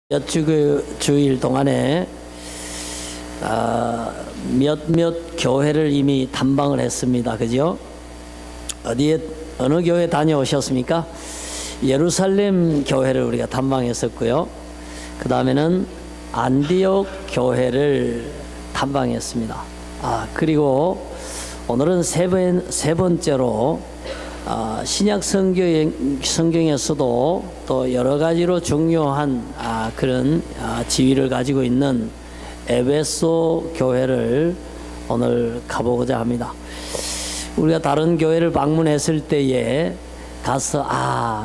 몇 주일 동안에 몇몇 교회를 이미 탐방을 했습니다. 그죠? 어느 교회 다녀오셨습니까? 예루살렘 교회를 우리가 탐방했었고요. 그 다음에는 안디옥 교회를 탐방했습니다. 그리고 오늘은 세 번째로 신약 성경에서도 또 여러 가지로 중요한 그런 지위를 가지고 있는 에베소 교회를 오늘 가보고자 합니다. 우리가 다른 교회를 방문했을 때에 가서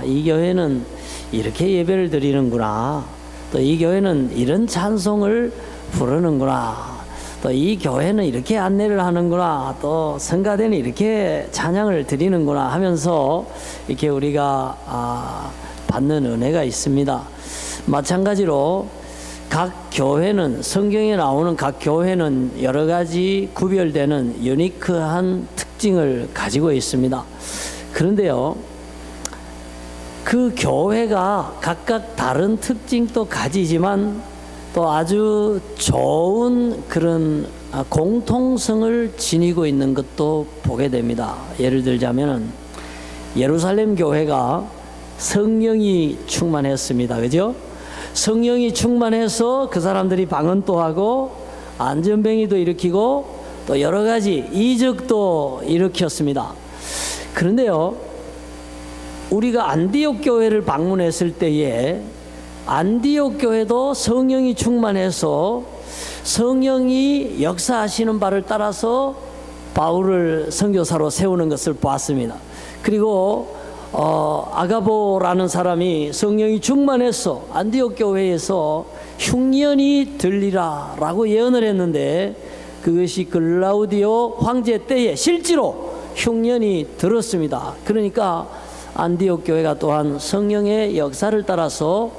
이 교회는 이렇게 예배를 드리는구나, 또 이 교회는 이런 찬송을 부르는구나, 또 이 교회는 이렇게 안내를 하는구나, 또 성가대는 이렇게 찬양을 드리는구나 하면서 이렇게 우리가 받는 은혜가 있습니다. 마찬가지로 각 교회는, 성경에 나오는 각 교회는 여러 가지 구별되는 유니크한 특징을 가지고 있습니다. 그런데요, 그 교회가 각각 다른 특징도 가지지만 또 아주 좋은 그런 공통성을 지니고 있는 것도 보게 됩니다. 예를 들자면 예루살렘 교회가 성령이 충만했습니다. 그죠? 성령이 충만해서 그 사람들이 방언도 하고 안전뱅이도 일으키고 또 여러 가지 이적도 일으켰습니다. 그런데요, 우리가 안디옥 교회를 방문했을 때에 안디옥 교회도 성령이 충만해서 성령이 역사하시는 바를 따라서 바울을 선교사로 세우는 것을 보았습니다. 그리고 아가보라는 사람이 성령이 충만해서 안디옥 교회에서 흉년이 들리라 라고 예언을 했는데, 그것이 글라우디오 황제 때에 실제로 흉년이 들었습니다. 그러니까 안디옥 교회가 또한 성령의 역사를 따라서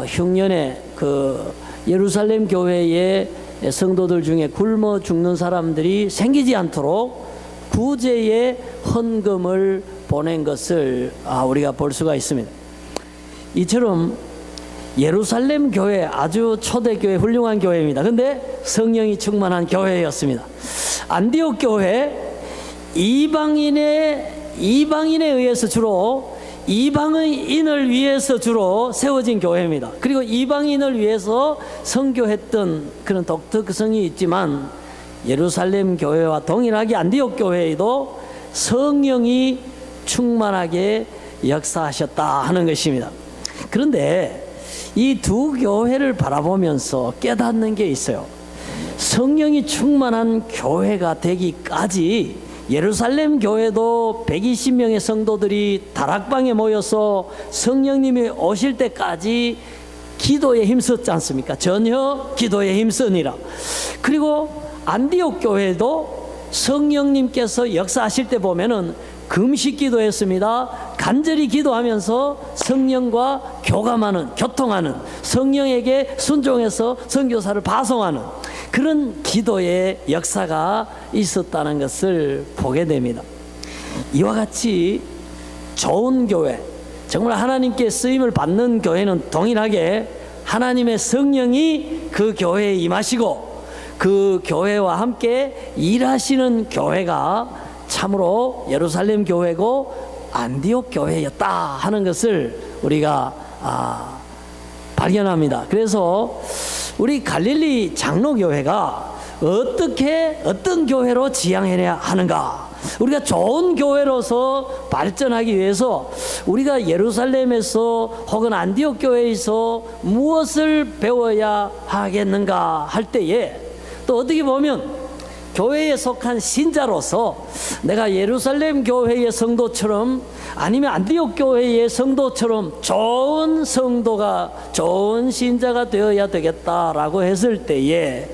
흉년에 그 예루살렘 교회의 성도들 중에 굶어 죽는 사람들이 생기지 않도록 구제의 헌금을 보낸 것을 우리가 볼 수가 있습니다. 이처럼 예루살렘 교회 아주 초대교회, 훌륭한 교회입니다. 근데 성령이 충만한 교회였습니다. 안디옥 교회 이방인에 의해서 주로 이방인을 위해서 주로 세워진 교회입니다. 그리고 이방인을 위해서 선교했던 그런 독특성이 있지만 예루살렘 교회와 동일하게 안디옥 교회에도 성령이 충만하게 역사하셨다 하는 것입니다. 그런데 이 두 교회를 바라보면서 깨닫는 게 있어요. 성령이 충만한 교회가 되기까지 예루살렘 교회도 120명의 성도들이 다락방에 모여서 성령님이 오실 때까지 기도에 힘썼지 않습니까? 전혀 기도에 힘쓰니라. 그리고 안디옥 교회도 성령님께서 역사하실 때 보면은 금식 기도했습니다. 간절히 기도하면서 성령과 교통하는, 성령에게 순종해서 선교사를 파송하는 그런 기도의 역사가 있었다는 것을 보게 됩니다. 이와 같이 좋은 교회, 정말 하나님께 쓰임을 받는 교회는 동일하게 하나님의 성령이 그 교회에 임하시고 그 교회와 함께 일하시는 교회가 참으로 예루살렘 교회고 안디옥 교회였다 하는 것을 우리가 발견합니다. 그래서 우리 갈릴리 장로교회가 어떤 교회로 지향해야 하는가? 우리가 좋은 교회로서 발전하기 위해서 우리가 예루살렘에서 혹은 안디옥 교회에서 무엇을 배워야 하겠는가 할 때에, 또 어떻게 보면 교회에 속한 신자로서 내가 예루살렘 교회의 성도처럼 아니면 안디옥 교회의 성도처럼 좋은 성도가, 좋은 신자가 되어야 되겠다라고 했을 때에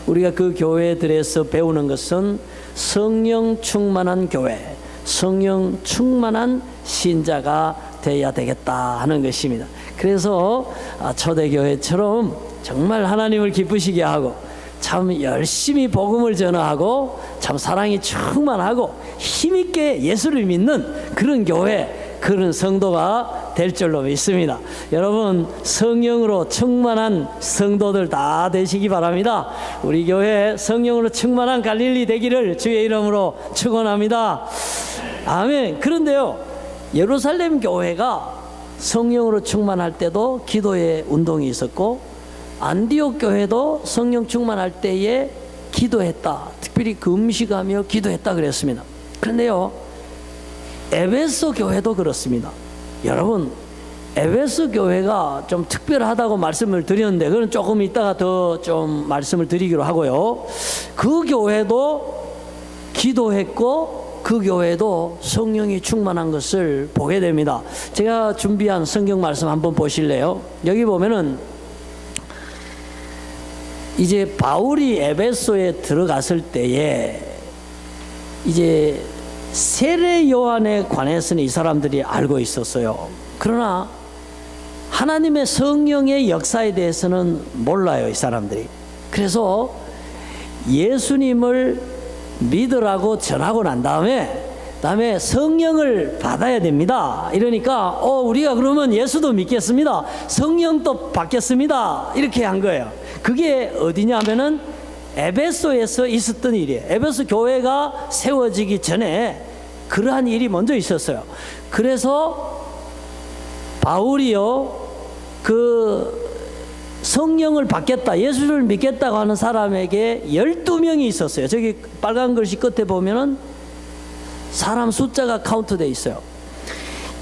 우리가 그 교회들에서 배우는 것은 성령 충만한 교회, 성령 충만한 신자가 되어야 되겠다 하는 것입니다. 그래서 초대교회처럼 정말 하나님을 기쁘시게 하고 참 열심히 복음을 전하고 참 사랑이 충만하고 힘있게 예수를 믿는 그런 교회, 그런 성도가 될 줄로 믿습니다. 여러분 성령으로 충만한 성도들 다 되시기 바랍니다. 우리 교회 성령으로 충만한 갈릴리 되기를 주의 이름으로 축원합니다. 아멘. 그런데요, 예루살렘 교회가 성령으로 충만할 때도 기도의 운동이 있었고, 안디옥 교회도 성령 충만할 때에 기도했다. 특별히 금식하며 기도했다 그랬습니다. 그런데요, 에베소 교회도 그렇습니다. 여러분, 에베소 교회가 좀 특별하다고 말씀을 드렸는데, 그건 조금 이따가 더 좀 말씀을 드리기로 하고요. 그 교회도 기도했고 그 교회도 성령이 충만한 것을 보게 됩니다. 제가 준비한 성경 말씀 한번 보실래요? 여기 보면은 이제 바울이 에베소에 들어갔을 때에 이제 세례 요한에 관해서는 이 사람들이 알고 있었어요. 그러나 하나님의 성령의 역사에 대해서는 몰라요, 이 사람들이. 그래서 예수님을 믿으라고 전하고 난 다음에 성령을 받아야 됩니다. 이러니까 우리가 그러면 예수도 믿겠습니다. 성령도 받겠습니다. 이렇게 한 거예요. 그게 어디냐면은 에베소에서 있었던 일이에요. 에베소 교회가 세워지기 전에 그러한 일이 먼저 있었어요. 그래서 바울이요, 그 성령을 받겠다, 예수를 믿겠다고 하는 사람에게 12명이 있었어요. 저기 빨간 글씨 끝에 보면은 사람 숫자가 카운트되어 있어요.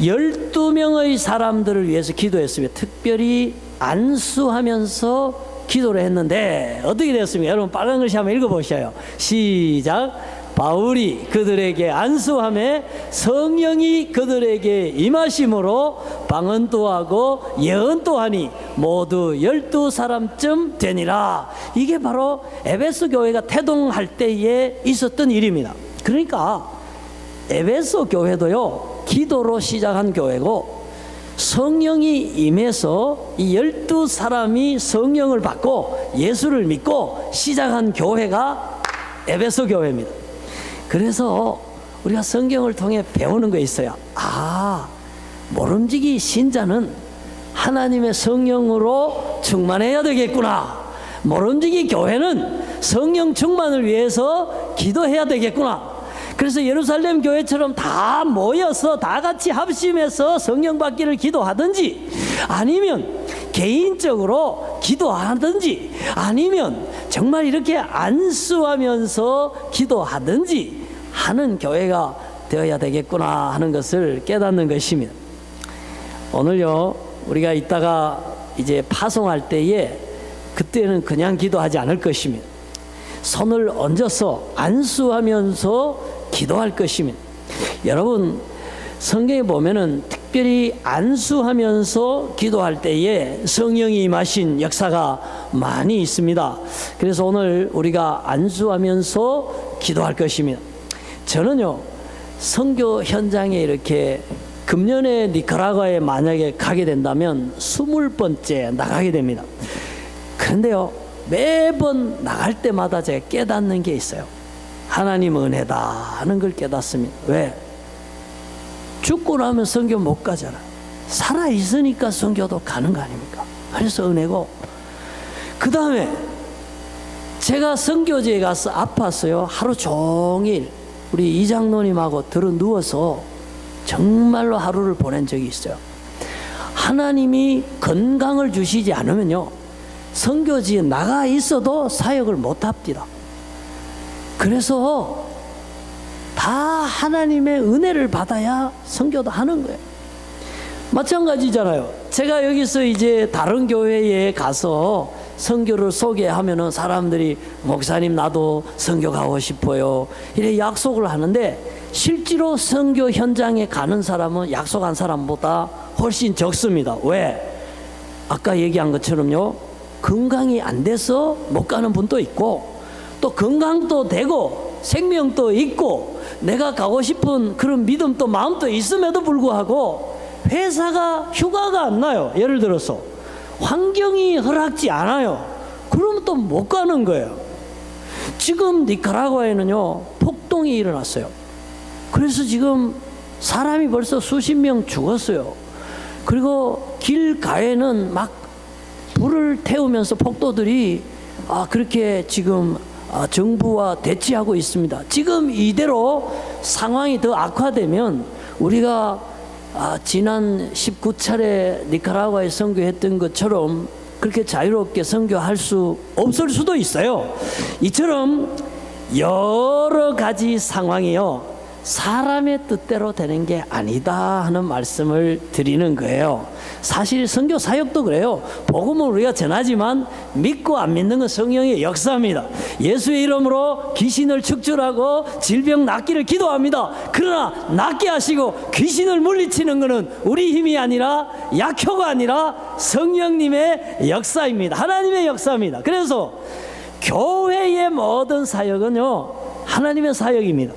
12명의 사람들을 위해서 기도했습니다. 특별히 안수하면서 기도를 했는데 어떻게 됐습니까? 여러분 빨간 글씨 한번 읽어보셔요. 시작. 바울이 그들에게 안수하며 성령이 그들에게 임하심으로 방언도 하고 예언도 하니 모두 12사람쯤 되니라. 이게 바로 에베소 교회가 태동할 때에 있었던 일입니다. 그러니까 에베소 교회도요, 기도로 시작한 교회고 성령이 임해서 이 12사람이 성령을 받고 예수를 믿고 시작한 교회가 에베소 교회입니다. 그래서 우리가 성경을 통해 배우는 거 있어요. 모름지기 신자는 하나님의 성령으로 충만해야 되겠구나. 모름지기 교회는 성령 충만을 위해서 기도해야 되겠구나. 그래서 예루살렘 교회처럼 다 모여서 다 같이 합심해서 성령 받기를 기도하든지, 아니면 개인적으로 기도하든지, 아니면 정말 이렇게 안수하면서 기도하든지 하는 교회가 되어야 되겠구나 하는 것을 깨닫는 것입니다. 오늘요, 우리가 이따가 이제 파송할 때에 그때는 그냥 기도하지 않을 것입니다. 손을 얹어서 안수하면서 기도할 것입니다. 여러분, 성경에 보면은 특별히 안수하면서 기도할 때에 성령이 임하신 역사가 많이 있습니다. 그래서 오늘 우리가 안수하면서 기도할 것입니다. 저는요, 선교 현장에 이렇게 금년에 니카라과에 만약에 가게 된다면 20번째 나가게 됩니다. 그런데요, 매번 나갈 때마다 제가 깨닫는 게 있어요. 하나님 은혜다 하는 걸 깨닫습니다. 왜? 죽고 나면 선교 못 가잖아. 살아있으니까 선교도 가는 거 아닙니까? 그래서 은혜고, 그 다음에 제가 선교지에 가서 아팠어요. 하루 종일 우리 이장로님하고 들어 누워서 정말로 하루를 보낸 적이 있어요. 하나님이 건강을 주시지 않으면요, 선교지에 나가 있어도 사역을 못 합니다. 그래서 다 하나님의 은혜를 받아야 선교도 하는 거예요. 마찬가지잖아요. 제가 여기서 이제 다른 교회에 가서 선교를 소개하면은 사람들이 목사님 나도 선교 가고 싶어요 이래 약속을 하는데, 실제로 선교 현장에 가는 사람은 약속한 사람보다 훨씬 적습니다. 왜? 아까 얘기한 것처럼요, 건강이 안 돼서 못 가는 분도 있고, 또 건강도 되고 생명도 있고 내가 가고 싶은 그런 믿음도 마음도 있음에도 불구하고 회사가 휴가가 안 나요. 예를 들어서 환경이 허락지 않아요. 그러면 또 못 가는 거예요. 지금 니카라과에는요, 폭동이 일어났어요. 그래서 지금 사람이 벌써 수십 명 죽었어요. 그리고 길가에는 막 불을 태우면서 폭도들이 그렇게 지금 정부와 대치하고 있습니다. 지금 이대로 상황이 더 악화되면 우리가 지난 19차례 니카라과에 선교했던 것처럼 그렇게 자유롭게 선교할 수 없을 수도 있어요. 이처럼 여러 가지 상황이요, 사람의 뜻대로 되는 게 아니다 하는 말씀을 드리는 거예요. 사실 선교 사역도 그래요. 복음은 우리가 전하지만 믿고 안 믿는 건 성령의 역사입니다. 예수의 이름으로 귀신을 축출하고 질병 낫기를 기도합니다. 그러나 낫게 하시고 귀신을 물리치는 것은 우리 힘이 아니라, 약효가 아니라 성령님의 역사입니다. 하나님의 역사입니다. 그래서 교회의 모든 사역은요, 하나님의 사역입니다.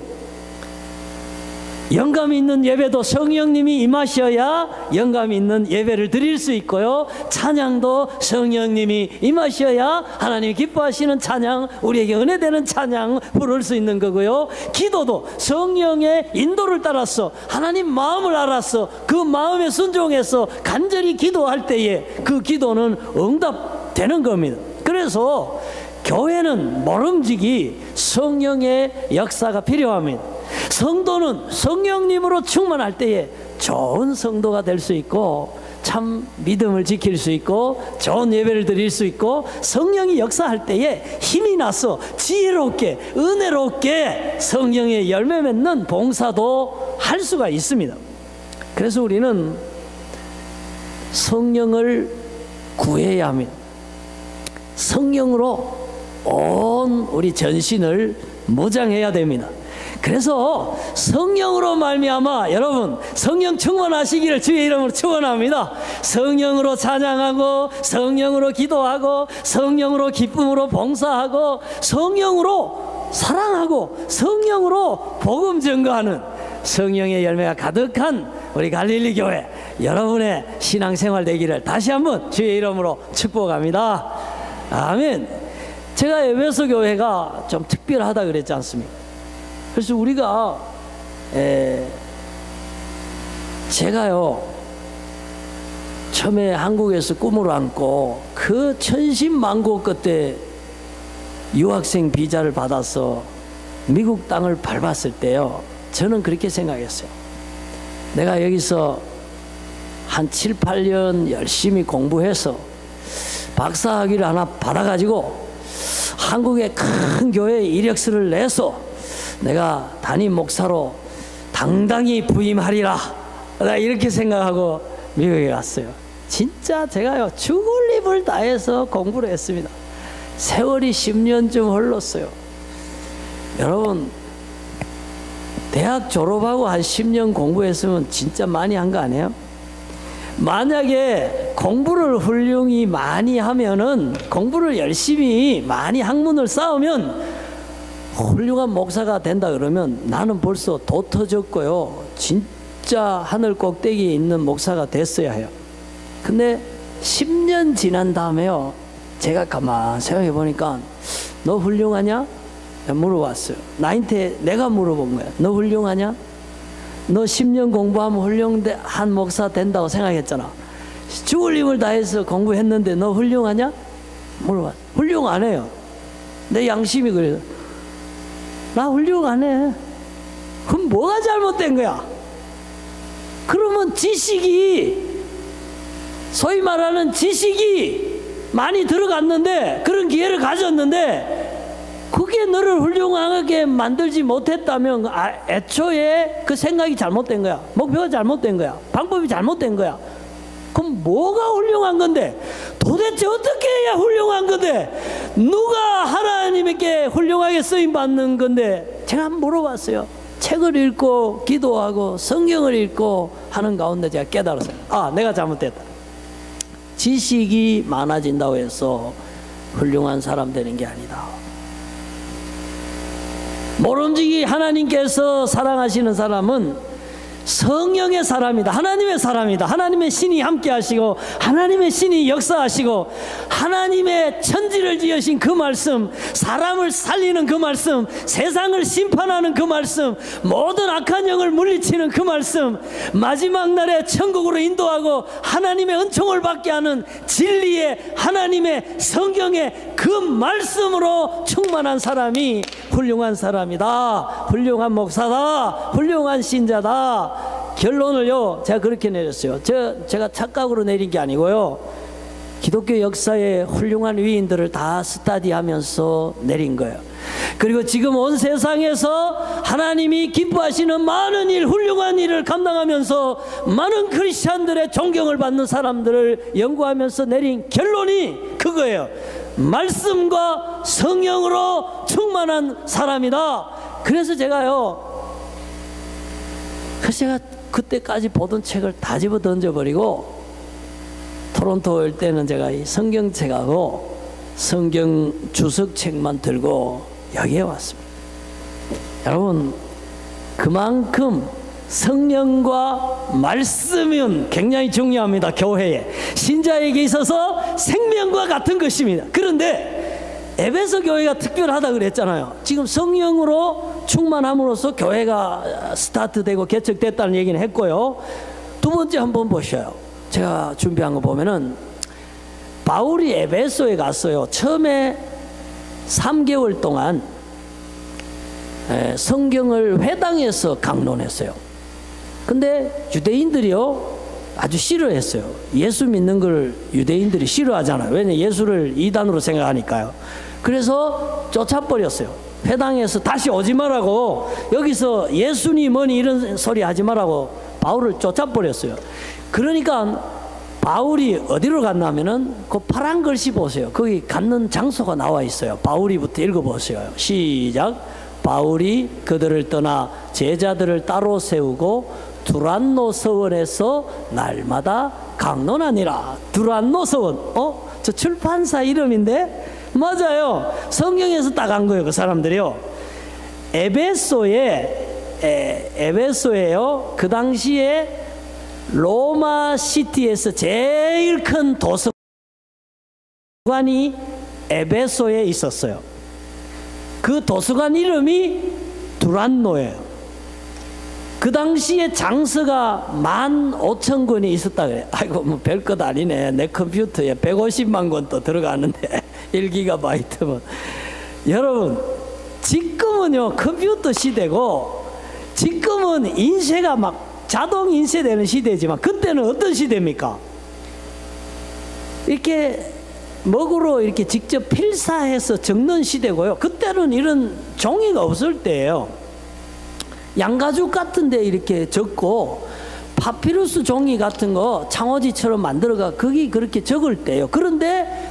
영감 있는 예배도 성령님이 임하셔야 영감 있는 예배를 드릴 수 있고요, 찬양도 성령님이 임하셔야 하나님이 기뻐하시는 찬양, 우리에게 은혜되는 찬양 부를 수 있는 거고요, 기도도 성령의 인도를 따라서 하나님 마음을 알아서 그 마음에 순종해서 간절히 기도할 때에 그 기도는 응답되는 겁니다. 그래서 교회는 모름지기 성령의 역사가 필요합니다. 성도는 성령님으로 충만할 때에 좋은 성도가 될 수 있고, 참 믿음을 지킬 수 있고, 좋은 예배를 드릴 수 있고, 성령이 역사할 때에 힘이 나서 지혜롭게 은혜롭게 성령의 열매 맺는 봉사도 할 수가 있습니다. 그래서 우리는 성령을 구해야 합니다. 성령으로 온 우리 전신을 무장해야 됩니다. 그래서 성령으로 말미암아 여러분 성령 충만하시기를 주의 이름으로 축원합니다. 성령으로 찬양하고, 성령으로 기도하고, 성령으로 기쁨으로 봉사하고, 성령으로 사랑하고, 성령으로 복음 증거하는 성령의 열매가 가득한 우리 갈릴리 교회 여러분의 신앙생활 되기를 다시 한번 주의 이름으로 축복합니다. 아멘. 제가 에베소 교회가 좀 특별하다 그랬지 않습니까? 그래서 우리가 제가요 처음에 한국에서 꿈을 안고 그 천신만고 끝에 유학생 비자를 받아서 미국 땅을 밟았을 때요, 저는 그렇게 생각했어요. 내가 여기서 한 7, 8년 열심히 공부해서 박사학위를 하나 받아가지고 한국의 큰 교회에 이력서를 내서 내가 담임 목사로 당당히 부임하리라, 나 이렇게 생각하고 미국에 갔어요. 진짜 제가요 죽을 힘을 다해서 공부를 했습니다. 세월이 10년쯤 흘렀어요. 여러분 대학 졸업하고 한 10년 공부했으면 진짜 많이 한 거 아니에요? 만약에 공부를 훌륭히 많이 하면은, 공부를 열심히 많이 학문을 쌓으면 훌륭한 목사가 된다 그러면 나는 벌써 도 터졌고요, 진짜 하늘 꼭대기에 있는 목사가 됐어야 해요. 근데 10년 지난 다음에요, 제가 가만 생각해 보니까 너 훌륭하냐? 물어봤어요. 나한테 내가 물어본 거야. 너 훌륭하냐? 너 10년 공부하면 훌륭한 목사 된다고 생각했잖아. 죽을 힘을 다해서 공부했는데 너 훌륭하냐? 물어봤어. 훌륭 안 해요. 내 양심이 그래요. 나 훌륭 안 해. 그럼 뭐가 잘못된 거야? 그러면 지식이, 소위 말하는 지식이 많이 들어갔는데, 그런 기회를 가졌는데 그게 너를 훌륭하게 만들지 못했다면 애초에 그 생각이 잘못된 거야. 목표가 잘못된 거야. 방법이 잘못된 거야. 그럼 뭐가 훌륭한 건데? 도대체 어떻게 해야 훌륭한 건데? 누가 하나님께 훌륭하게 쓰임받는 건데? 제가 한번 물어봤어요. 책을 읽고 기도하고 성경을 읽고 하는 가운데 제가 깨달았어요. 내가 잘못됐다. 지식이 많아진다고 해서 훌륭한 사람 되는 게 아니다. 모름지기 하나님께서 사랑하시는 사람은 성령의 사람이다. 하나님의 사람이다. 하나님의 신이 함께 하시고 하나님의 신이 역사하시고 하나님의 천지를 지으신 그 말씀, 사람을 살리는 그 말씀, 세상을 심판하는 그 말씀, 모든 악한 영을 물리치는 그 말씀, 마지막 날에 천국으로 인도하고 하나님의 은총을 받게 하는 진리의 하나님의 성경의 그 말씀으로 충만한 사람이 훌륭한 사람이다. 훌륭한 목사다. 훌륭한 신자다. 결론을요, 제가 그렇게 내렸어요. 제가 착각으로 내린 게 아니고요, 기독교 역사의 훌륭한 위인들을 다 스터디하면서 내린 거예요. 그리고 지금 온 세상에서 하나님이 기뻐하시는 많은 일, 훌륭한 일을 감당하면서 많은 크리스찬들의 존경을 받는 사람들을 연구하면서 내린 결론이 그거예요. 말씀과 성령으로 충만한 사람이다. 그래서 제가 그때까지 보던 책을 다 집어 던져버리고 토론토 올 때는 제가 이 성경책하고 성경 주석책만 들고 여기에 왔습니다. 여러분, 그만큼 성령과 말씀은 굉장히 중요합니다. 교회에, 신자에게 있어서 생명과 같은 것입니다. 그런데 에베소 교회가 특별하다 그랬잖아요. 지금 성령으로 충만함으로써 교회가 스타트되고 개척됐다는 얘기는 했고요. 두 번째 한번 보셔요. 제가 준비한 거 보면은 바울이 에베소에 갔어요. 처음에 3개월 동안 성경을 회당에서 강론했어요. 근데 유대인들이요 아주 싫어했어요. 예수 믿는 걸 유대인들이 싫어하잖아요. 왜냐면 예수를 이단으로 생각하니까요. 그래서 쫓아버렸어요. 회당에서 다시 오지 말라고, 여기서 예수님 뭐니 이런 소리 하지 말라고 바울을 쫓아버렸어요. 그러니까 바울이 어디로 갔냐면은 그 파란 글씨 보세요. 거기 갖는 장소가 나와 있어요. 바울이부터 읽어보세요. 시작. 바울이 그들을 떠나 제자들을 따로 세우고 두란노 서원에서 날마다 강론하니라. 두란노 서원, 저 출판사 이름인데? 맞아요. 성경에서 딱 한 거예요. 그 사람들이요. 에베소에요. 그 당시에 로마 시티에서 제일 큰 도서관이 에베소에 있었어요. 그 도서관 이름이 두란노예요. 그 당시에 장서가 15,000권이 있었다 그래요. 아이고, 뭐 별것 아니네. 내 컴퓨터에 150만 권 또 들어가는데 1GB. 여러분, 지금은요 컴퓨터 시대고 지금은 인쇄가 막 자동 인쇄되는 시대지만 그때는 어떤 시대입니까? 이렇게 먹으로 이렇게 직접 필사해서 적는 시대고요. 그때는 이런 종이가 없을 때예요. 양가죽 같은 데 이렇게 적고 파피루스 종이 같은 거 창호지처럼 만들어가 거기 그렇게 적을 때예요. 그런데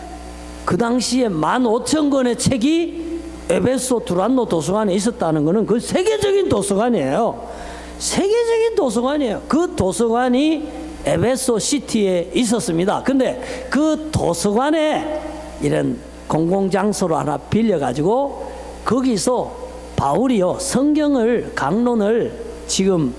그 당시에 15,000권의 책이 에베소 두란노 도서관에 있었다는 것은 그 세계적인 도서관이에요. 세계적인 도서관이에요. 그 도서관이 에베소 시티에 있었습니다. 근데 그 도서관에 이런 공공장소로 하나 빌려가지고 거기서 바울이요 성경을 강론을 지금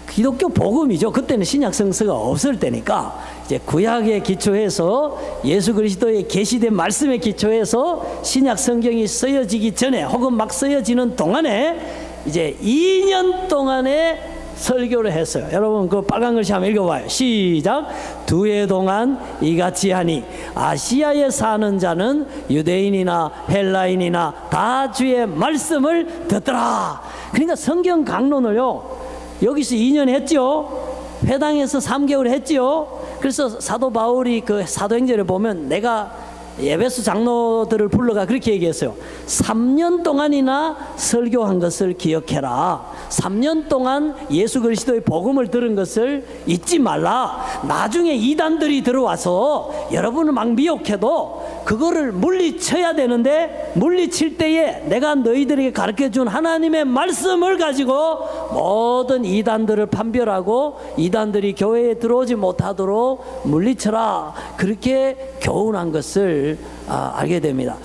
기독교 복음이죠. 그때는 신약 성서가 없을 때니까 이제 구약에 기초해서 예수 그리스도의 계시된 말씀에 기초해서 신약 성경이 쓰여지기 전에 혹은 막 쓰여지는 동안에 이제 2년 동안의 설교를 했어요. 여러분 그 빨간 글씨 한번 읽어봐요. 시작. 2해 동안 이같이 하니 아시아에 사는 자는 유대인이나 헬라인이나 다 주의 말씀을 듣더라. 그러니까 성경 강론을요 여기서 2년 했죠. 회당에서 3개월 했죠. 그래서 사도 바울이 그 사도행전을 보면 내가 에베소 장로들을 불러가 그렇게 얘기했어요. 3년 동안이나 설교한 것을 기억해라. 3년 동안 예수 그리스도의 복음을 들은 것을 잊지 말라. 나중에 이단들이 들어와서 여러분을 막 미혹해도 그거를 물리쳐야 되는데 물리칠 때에 내가 너희들에게 가르쳐준 하나님의 말씀을 가지고 모든 이단들을 판별하고 이단들이 교회에 들어오지 못하도록 물리쳐라. 그렇게 교훈한 것을 알게 됩니다.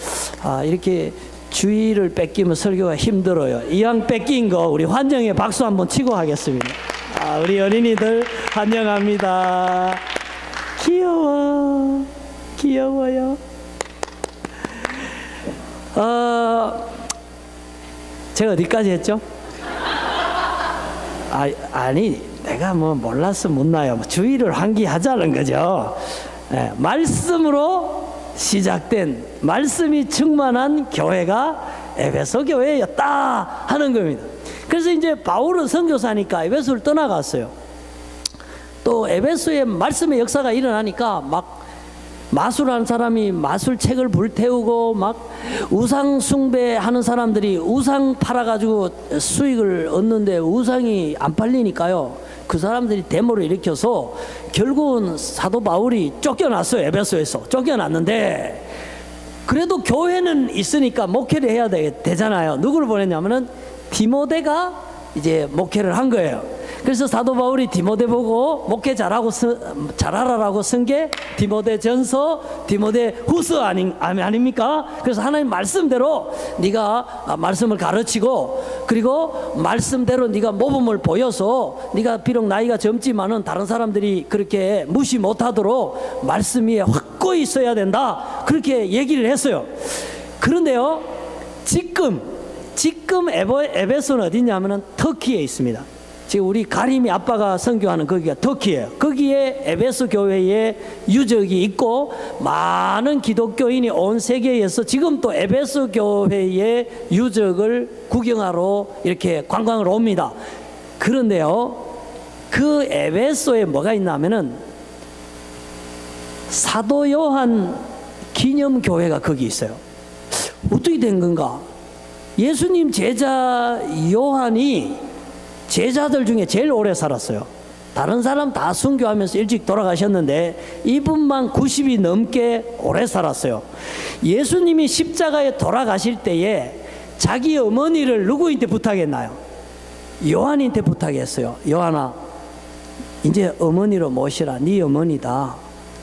이렇게 주의를 뺏기면 설교가 힘들어요. 이왕 뺏긴 거 우리 환정에 박수 한번 치고 하겠습니다. 환영합니다. 우리 어린이들 환영합니다. 귀여워. 귀여워요. 제가 어디까지 했죠? 아니 내가 뭐 몰라서 묻나요? 주의를 환기하자는 거죠. 말씀으로 시작된 말씀이 충만한 교회가 에베소 교회였다 하는 겁니다. 그래서 이제 바울은 선교사니까 에베소를 떠나갔어요. 또 에베소에 말씀의 역사가 일어나니까 막 마술하는 사람이 마술책을 불태우고 막 우상 숭배하는 사람들이 우상 팔아가지고 수익을 얻는데 우상이 안 팔리니까요, 그 사람들이 데모를 일으켜서 결국은 사도 바울이 쫓겨났어요. 에베소에서 쫓겨났는데 그래도 교회는 있으니까 목회를 해야 되잖아요. 누구를 보냈냐면은 디모데가 이제 목회를 한 거예요. 그래서 사도 바울이 디모데 보고 목회 잘하라고 쓴 게 디모데전서, 디모데후서 아닙니까? 그래서 하나님 말씀대로 네가 말씀을 가르치고, 그리고 말씀대로 네가 모범을 보여서 네가 비록 나이가 젊지만은 다른 사람들이 그렇게 무시 못하도록 말씀 위에 확고히 있어야 된다, 그렇게 얘기를 했어요. 그런데요, 지금 에베소는 어디냐면은 터키에 있습니다. 지금 우리 가림이 아빠가 선교하는 거기가 터키예요. 거기에 에베소 교회에 유적이 있고 많은 기독교인이 온 세계에서 지금 또 에베소 교회의 유적을 구경하러 이렇게 관광을 옵니다. 그런데요, 그 에베소에 뭐가 있냐면은 사도 요한 기념교회가 거기 있어요. 어떻게 된 건가? 예수님 제자 요한이 제자들 중에 제일 오래 살았어요. 다른 사람 다 순교하면서 일찍 돌아가셨는데 이분만 90이 넘게 오래 살았어요. 예수님이 십자가에 돌아가실 때에 자기 어머니를 누구한테 부탁했나요? 요한한테 부탁했어요. 요한아, 이제 어머니로 모시라. 네 어머니다.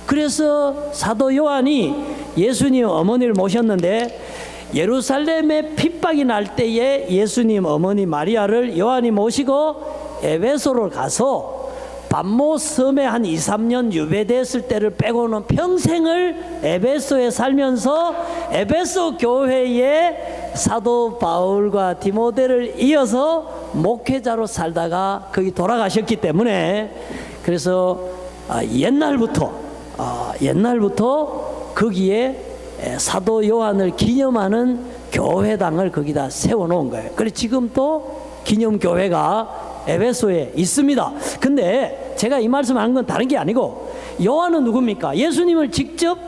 그래서 사도 요한이 예수님 어머니를 모셨는데 예루살렘에 핍박이 날 때에 예수님 어머니 마리아를 요한이 모시고 에베소를 가서 반모 섬에 한 2, 3년 유배됐을 때를 빼고는 평생을 에베소에 살면서 에베소 교회에 사도 바울과 디모데를 이어서 목회자로 살다가 거기 돌아가셨기 때문에, 그래서 옛날부터 거기에 사도 요한을 기념하는 교회당을 거기다 세워놓은 거예요. 그래서 지금 또 기념교회가 에베소에 있습니다. 근데 제가 이 말씀하는 건 다른 게 아니고, 요한은 누굽니까? 예수님을 직접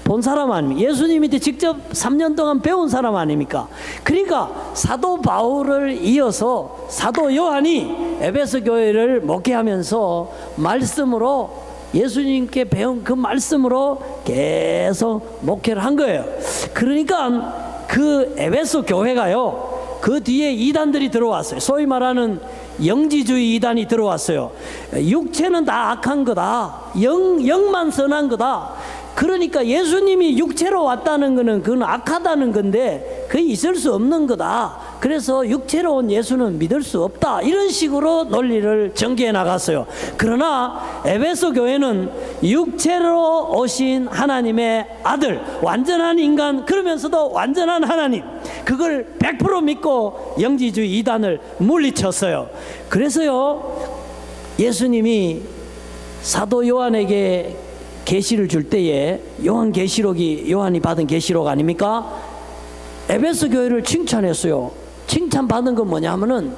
본 사람 아닙니까? 예수님한테 직접 3년 동안 배운 사람 아닙니까? 그러니까 사도 바울을 이어서 사도 요한이 에베소 교회를 목회하면서 말씀으로, 예수님께 배운 그 말씀으로 계속 목회를 한 거예요. 그러니까 그 에베소 교회가요, 그 뒤에 이단들이 들어왔어요. 소위 말하는 영지주의 이단이 들어왔어요. 육체는 다 악한 거다, 영만 선한 거다. 그러니까 예수님이 육체로 왔다는 거는 그건 악하다는 건데 그게 있을 수 없는 거다. 그래서 육체로 온 예수는 믿을 수 없다, 이런 식으로 논리를 전개해 나갔어요. 그러나 에베소 교회는 육체로 오신 하나님의 아들, 완전한 인간, 그러면서도 완전한 하나님, 그걸 100% 믿고 영지주의 이단을 물리쳤어요. 그래서요, 예수님이 사도 요한에게 계시를 줄 때에, 요한계시록이 요한이 받은 계시록 아닙니까? 에베소 교회를 칭찬했어요. 칭찬받은 건 뭐냐면은,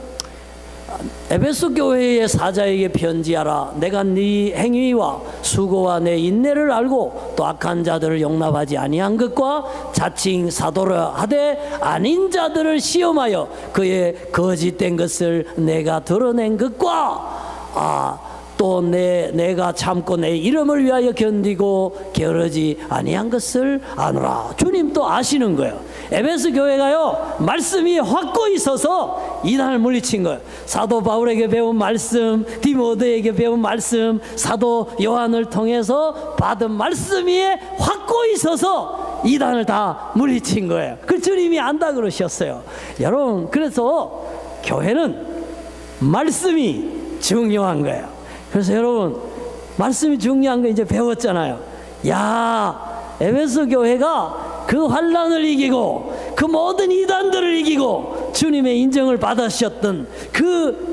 에베소 교회의 사자에게 편지하라. 내가 네 행위와 수고와 내 인내를 알고 또 악한 자들을 용납하지 아니한 것과 자칭 사도라 하되 아닌 자들을 시험하여 그의 거짓된 것을 내가 드러낸 것과 또 내가 참고 내 이름을 위하여 견디고 게으르지 아니한 것을 아노라. 주님 또 아시는 거예요. 에베소 교회가요, 말씀이 확고히 있어서 이단을 물리친 거예요. 사도 바울에게 배운 말씀, 디모데에게 배운 말씀, 사도 요한을 통해서 받은 말씀 위에 확고히 있어서 이단을 다 물리친 거예요. 그 주님이 안다 그러셨어요. 여러분, 그래서 교회는 말씀이 중요한 거예요. 그래서 여러분, 말씀이 중요한 거 이제 배웠잖아요. 야, 에베소 교회가 그 환난을 이기고 그 모든 이단들을 이기고 주님의 인정을 받으셨던 그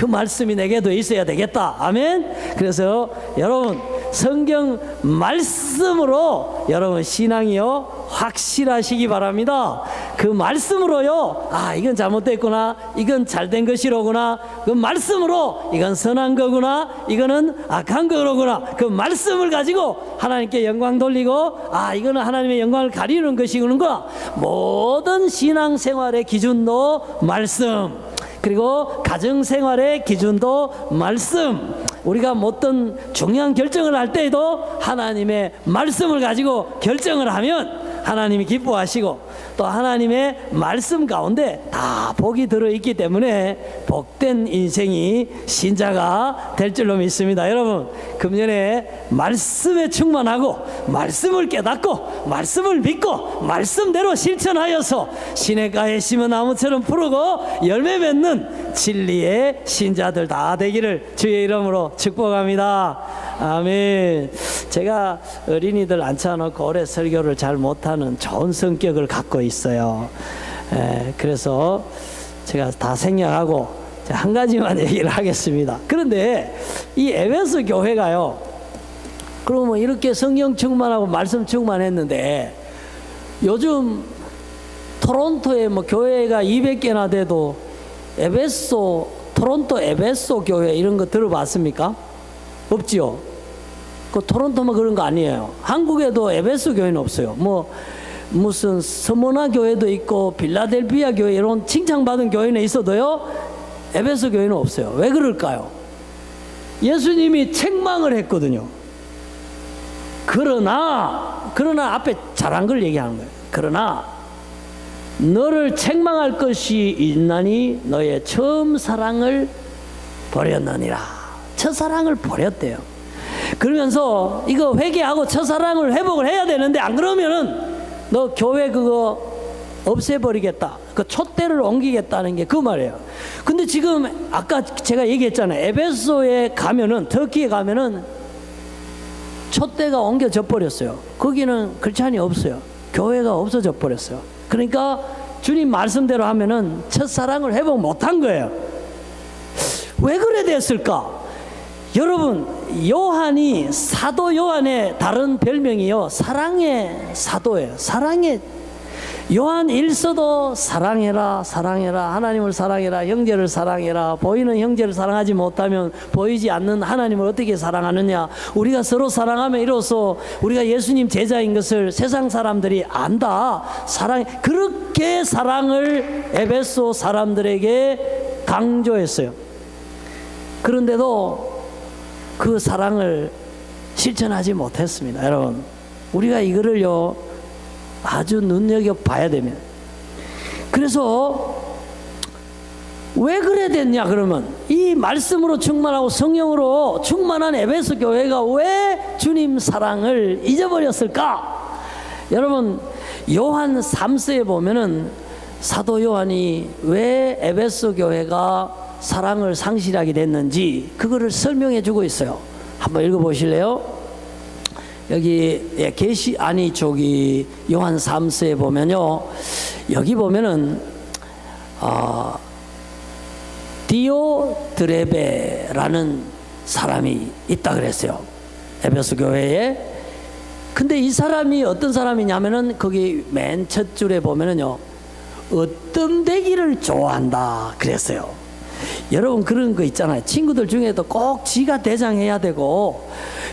말씀이 내게도 있어야 되겠다. 아멘. 그래서 여러분, 성경 말씀으로 여러분 신앙이요 확실하시기 바랍니다. 그 말씀으로요, 아, 이건 잘못됐구나, 이건 잘된 것이로구나, 그 말씀으로 이건 선한 거구나, 이거는 악한 거로구나, 그 말씀을 가지고 하나님께 영광 돌리고, 아, 이거는 하나님의 영광을 가리는 것이구나. 모든 신앙생활의 기준도 말씀, 그리고 가정생활의 기준도 말씀. 우리가 어떤 중요한 결정을 할 때에도 하나님의 말씀을 가지고 결정을 하면 하나님이 기뻐하시고, 또 하나님의 말씀 가운데 다 복이 들어있기 때문에 복된 인생이 신자가 될 줄로 믿습니다. 여러분, 금년에 말씀에 충만하고 말씀을 깨닫고 말씀을 믿고 말씀대로 실천하여서 시냇가에 심은 나무처럼 푸르고 열매 맺는 진리의 신자들 다 되기를 주의 이름으로 축복합니다. 아멘. 제가 어린이들 앉혀놓고 오래 설교를 잘 못하는 좋은 성격을 갖고 있어요. 그래서 제가 다 생략하고 한 가지만 얘기를 하겠습니다. 그런데 이 에베소 교회가요, 그러면 이렇게 성령 충만하고 말씀 충만했는데, 요즘 토론토에 뭐 교회가 200개나 돼도 토론토 에베소 교회 이런 거 들어봤습니까? 없지요. 그 토론토만 그런 거 아니에요. 한국에도 에베소 교회는 없어요. 뭐 무슨 서머나 교회도 있고 필라델피아 교회 이런 칭찬받은 교회는 있어도요, 에베소 교회는 없어요. 왜 그럴까요? 예수님이 책망을 했거든요. 그러나 앞에 잘한 걸 얘기하는 거예요. 그러나 너를 책망할 것이 있나니 너의 처음 사랑을 버렸느니라. 첫사랑을 버렸대요. 그러면서 이거 회개하고 첫사랑을 회복을 해야 되는데, 안 그러면은 너 교회 그거 없애버리겠다, 그 촛대를 옮기겠다는 게 그 말이에요. 근데 지금 아까 제가 얘기했잖아요. 에베소에 가면은, 터키에 가면은 촛대가 옮겨져 버렸어요. 거기는 크리스찬이 없어요. 교회가 없어져 버렸어요. 그러니까 주님 말씀대로 하면은 첫사랑을 회복 못한 거예요. 왜 그래 됐을까? 여러분, 요한이, 사도 요한의 다른 별명이요, 사랑의 사도예요. 사랑의, 요한 1서도 사랑해라, 사랑해라, 하나님을 사랑해라, 형제를 사랑해라. 보이는 형제를 사랑하지 못하면 보이지 않는 하나님을 어떻게 사랑하느냐. 우리가 서로 사랑하면 이로써 우리가 예수님 제자인 것을 세상 사람들이 안다. 그렇게 사랑을 에베소 사람들에게 강조했어요. 그런데도 그 사랑을 실천하지 못했습니다. 여러분, 우리가 이거를요 아주 눈여겨봐야 되면, 그래서 왜 그래 됐냐 그러면, 이 말씀으로 충만하고 성령으로 충만한 에베소 교회가 왜 주님 사랑을 잊어버렸을까? 여러분, 요한 3서에 보면은 사도 요한이 왜 에베소 교회가 사랑을 상실하게 됐는지 그거를 설명해 주고 있어요. 한번 읽어 보실래요? 여기 계시 아니 저기 요한 3서에 보면요, 여기 보면은 디오드레베라는 사람이 있다 그랬어요, 에베소 교회에. 근데 이 사람이 어떤 사람이냐면은 거기 맨 첫 줄에 보면은요, 어떤 되기를 좋아한다 그랬어요. 여러분, 그런 거 있잖아요. 친구들 중에도 꼭 지가 대장해야 되고,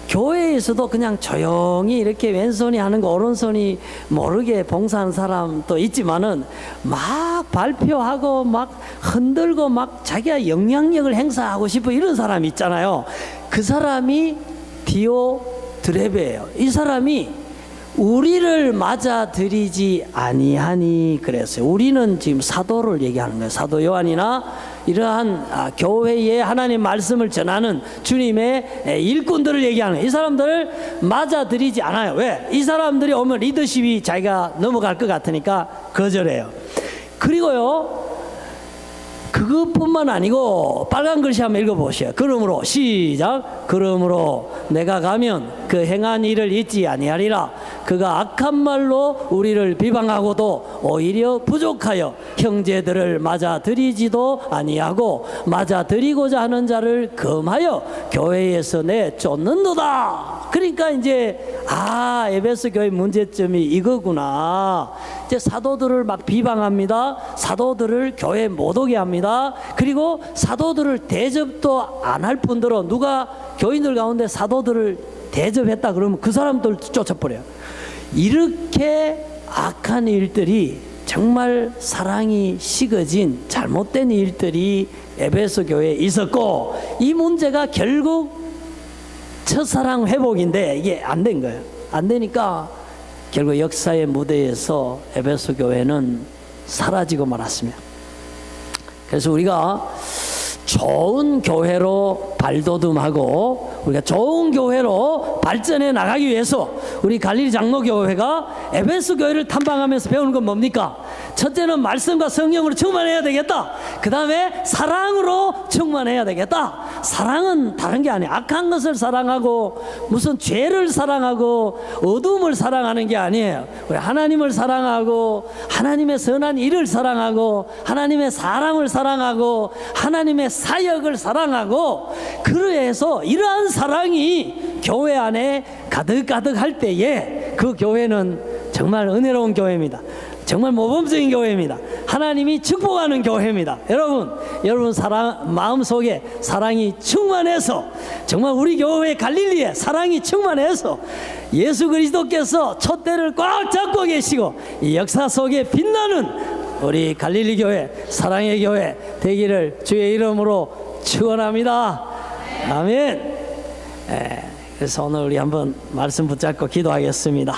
교회에서도 그냥 조용히 이렇게 왼손이 하는 거 오른손이 모르게 봉사하는 사람도 있지만은 막 발표하고 막 흔들고 막 자기가 영향력을 행사하고 싶어 이런 사람이 있잖아요. 그 사람이 디오드레베예요. 이 사람이 우리를 맞아들이지 아니하니 그랬어요. 우리는 지금 사도를 얘기하는 거예요. 사도 요한이나 이러한 교회에 하나님 말씀을 전하는 주님의 일꾼들을 얘기하는 거예요. 이 사람들을 맞아들이지 않아요. 왜? 이 사람들이 오면 리더십이 자기가 넘어갈 것 같으니까 거절해요. 그리고요, 그 그것뿐만 아니고 빨간 글씨 한번 읽어보세요. 그러므로 시작. 그러므로 내가 가면 그 행한 일을 잊지 아니하리라. 그가 악한 말로 우리를 비방하고도 오히려 부족하여 형제들을 맞아들이지도 아니하고 맞아들이고자 하는 자를 금하여 교회에서 내쫓는도다. 그러니까 이제 에베소 교회 문제점이 이거구나. 이제 사도들을 막 비방합니다. 사도들을 교회에 못 오게 합니다. 그리고 사도들을 대접도 안 할 뿐더러 누가 교인들 가운데 사도들을 대접했다 그러면 그 사람들 쫓아버려요. 이렇게 악한 일들이, 정말 사랑이 식어진 잘못된 일들이 에베소 교회에 있었고, 이 문제가 결국 첫사랑 회복인데 이게 안 된 거예요. 안 되니까 결국 역사의 무대에서 에베소 교회는 사라지고 말았습니다. 그래서 우리가 좋은 교회로 발돋움하고 우리가 좋은 교회로 발전해 나가기 위해서 우리 갈릴리 장로교회가 에베소 교회를 탐방하면서 배우는 건 뭡니까? 첫째는 말씀과 성령으로 충만해야 되겠다. 그 다음에 사랑으로 충만해야 되겠다. 사랑은 다른 게 아니에요. 악한 것을 사랑하고 무슨 죄를 사랑하고 어둠을 사랑하는 게 아니에요. 우리 하나님을 사랑하고 하나님의 선한 일을 사랑하고 하나님의 사람을 사랑하고 하나님의 사역을 사랑하고, 그래서 이러한 사랑이 교회 안에 가득가득할 때에 그 교회는 정말 은혜로운 교회입니다. 정말 모범적인 교회입니다. 하나님이 축복하는 교회입니다. 여러분 마음속에 사랑이 충만해서, 정말 우리 교회 갈릴리에 사랑이 충만해서 예수 그리스도께서 촛대를 꽉 잡고 계시고 이 역사 속에 빛나는 우리 갈릴리 교회, 사랑의 교회 되기를 주의 이름으로 축원합니다. 아멘. 그래서 오늘 우리 한번 말씀 붙잡고 기도하겠습니다.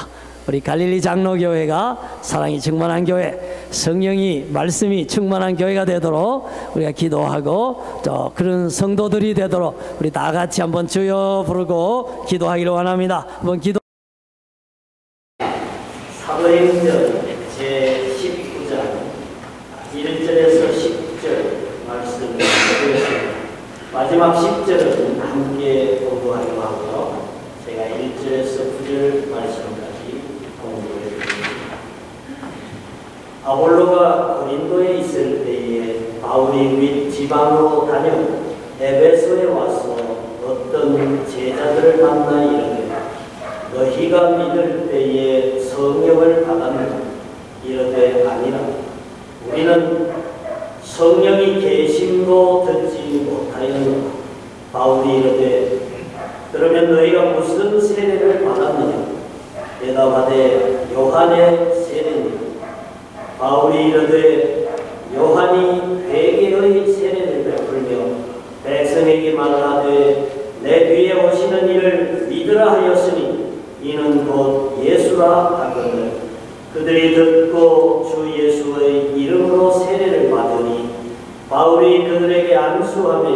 우리 갈릴리 장로교회가 사랑이 충만한 교회, 성령이 말씀이 충만한 교회가 되도록 우리가 기도하고 또 그런 성도들이 되도록 우리 다 같이 한번 주여 부르고 기도하기를 원합니다. 한번 기도. 사도행전 제19장 1절에서 10절 말씀을 드리겠습니다. 마지막 10절은 함께 공부하기로 하고요. 제가 1절에서 9절 말씀까지 공부해 드립니다. 아볼로가 고린도에 있을 때에 바울이 및 지방으로 다녀 에베소에 와서 어떤 제자들을 만나 이르되 너희가 믿을 때에 성령을 받았느냐? 이르되 아니라 우리는 성령이 계심도 듣지 못하였노라. 바울이 이르되 그러면 너희가 무슨 세례를 받았느냐? 대답하되 요한의 세례니라. 바울이 이르되 요한이 회개의 세례를 베풀며 백성에게 말하되 내 뒤에 오시는 이를 믿으라 하였으니 이는 곧 예수라 하거늘 그들이 듣고 주 예수의 이름으로 세례를 받으니 바울이 그들에게 안수하며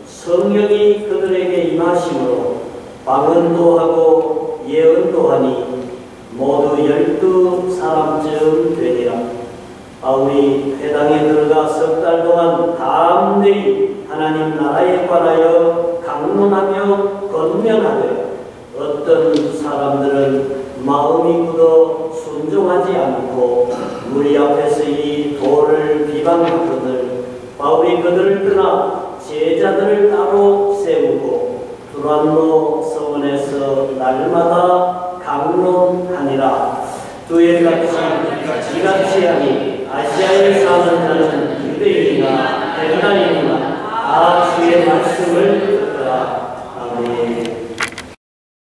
성령이 그들에게 임하심으로 방언도 하고 예언도 하니 모두 12사람쯤 되니라. 바울이 회당에 들어가 석 달 동안 담대히 하나님 나라에 관하여 강론하며 권면하되 어떤 사람들은 마음이 굳어 순종하지 않고 무리 앞에서 이 도를 비방하거늘 바울이 그들을 떠나 제자들을 따로 세우고 두란노 서원에서 날마다 강론하니라. 이같이 하니 아시아에 사는 자는 유대인이나 헬라인이나 다 주의 말씀을